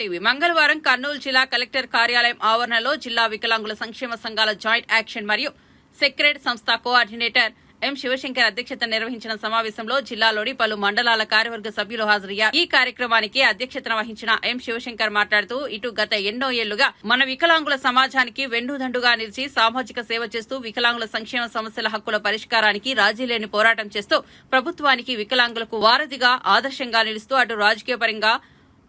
TV మంగళవారం కర్నూలు జిల్లా collector కార్యాలయం ఆవరణలో జిల్లా వికలాంగుల సంక్షేమ సంఘాల జాయింట్ యాక్షన్ మరియు సెక్రెట్ సంస్థ కోఆర్డినేటర్ ఎం శివశంకర్ అధ్యక్షతన నిర్వహించిన సమావేశంలో జిల్లాలోని పలు మండలాల కార్యవర్గ సభ్యులు హాజరయ్యారు. ఈ కార్యక్రమానికి అధ్యక్షతన వహించిన ఎం శివశంకర్ మాట్లాడుతూ ఇటు గత ఎన్నో ఏళ్లుగా మన వికలాంగుల సమాజానికి వెన్నుదండుగా నిలిచి సామాజిక సేవ చేస్తూ వికలాంగుల సంక్షేమ సమస్యల హక్కుల పరిష్కారానికి రాజీలేని పోరాటం చేస్తూ ప్రభుత్వానికి వికలాంగులకు వారధిగా ఆదర్శంగా నిలుస్తూ అటు రాజకీయ పరంగా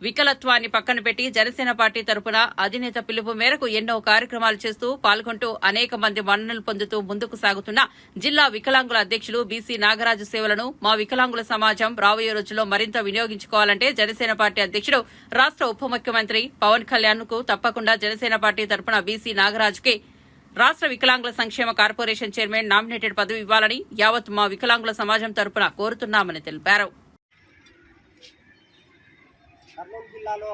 వికలత్వాన్ని పక్కన పెట్టి జనసేన పార్టీ తరపున అధినేత పిలుపు మేరకు ఎన్నో కార్యక్రమాలు చేస్తూ పాల్గొంటూ అనేక మంది మన్ననలు పొందుతూ ముందుకు సాగుతున్న జిల్లా వికలాంగుల అధ్యక్షులు బీసీ నాగరాజు సేవలను మా వికలాంగుల సమాజం రాబోయే రోజుల్లో మరింత వినియోగించుకోవాలంటే జనసేన పార్టీ అధ్యక్షుడు రాష్ట్ర ఉప ముఖ్యమంత్రి పవన్ కళ్యాణ్ కు తప్పకుండా జనసేన పార్టీ తరపున బీసీ నాగరాజుకి రాష్ట్ర వికలాంగుల సంక్షేమ కార్పొరేషన్ చైర్మన్ నామినేటెడ్ పదవి ఇవ్వాలని యావత్ మా వికలాంగుల సమాజం తరపున కోరుతున్నామని తెలిపారు. కర్నూలు జిల్లాలో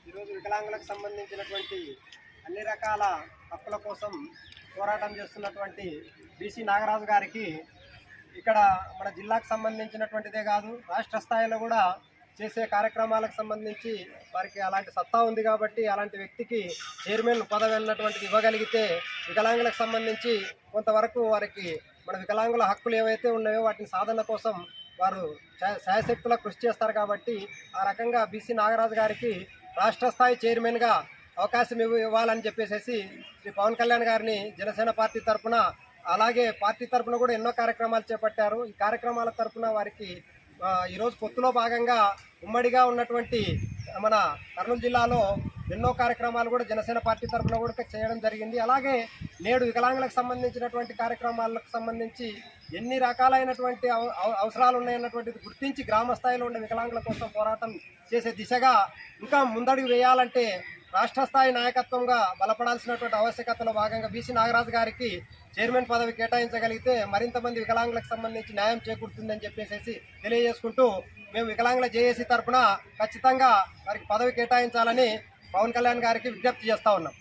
ఈరోజు వికలాంగులకు సంబంధించినటువంటి అన్ని రకాల హక్కుల కోసం పోరాటం చేస్తున్నటువంటి బీసీ నాగరాజు గారికి ఇక్కడ మన జిల్లాకు సంబంధించినటువంటిదే కాదు రాష్ట్ర స్థాయిలో కూడా చేసే కార్యక్రమాలకు సంబంధించి వారికి అలాంటి సత్తా ఉంది కాబట్టి అలాంటి వ్యక్తికి చైర్మన్ పదవి అన్నటువంటిది ఇవ్వగలిగితే వికలాంగులకు సంబంధించి కొంతవరకు వారికి మన వికలాంగుల హక్కులు ఏవైతే ఉన్నాయో వాటిని సాధన కోసం వారు శాయశక్తులా కృషి చేస్తారు కాబట్టి ఆ రకంగా బీసీ నాగరాజు గారికి రాష్ట్ర స్థాయి చైర్మన్గా అవకాశం ఇవ్వాలని చెప్పేసి శ్రీ పవన్ కళ్యాణ్ గారిని జనసేన పార్టీ తరఫున అలాగే పార్టీ తరఫున కూడా ఎన్నో కార్యక్రమాలు చేపట్టారు. ఈ కార్యక్రమాల తరఫున వారికి ఈరోజు పొత్తులో భాగంగా ఉమ్మడిగా ఉన్నటువంటి మన కర్నూలు జిల్లాలో ఎన్నో కార్యక్రమాలు కూడా జనసేన పార్టీ తరఫున కూడా చేయడం జరిగింది. అలాగే నేడు వికలాంగులకు సంబంధించినటువంటి కార్యక్రమాలకు సంబంధించి ఎన్ని రకాలైనటువంటి అవసరాలు ఉన్నాయన్నటువంటిది గుర్తించి గ్రామ స్థాయిలో ఉండే వికలాంగుల కోసం పోరాటం చేసే దిశగా ఇంకా ముందడుగు వేయాలంటే రాష్ట్ర స్థాయి నాయకత్వంగా బలపడాల్సినటువంటి ఆవశ్యకతలో భాగంగా బీసీ నాగరాజు గారికి చైర్మన్ పదవి కేటాయించగలిగితే మరింత మంది వికలాంగులకు సంబంధించి న్యాయం చేకూరుతుందని చెప్పేసి తెలియజేసుకుంటూ మేము వికలాంగుల జేఏసీ తరఫున ఖచ్చితంగా వారికి పదవి కేటాయించాలని పవన్ కళ్యాణ్ గారికి విజ్ఞప్తి చేస్తా ఉన్నాం.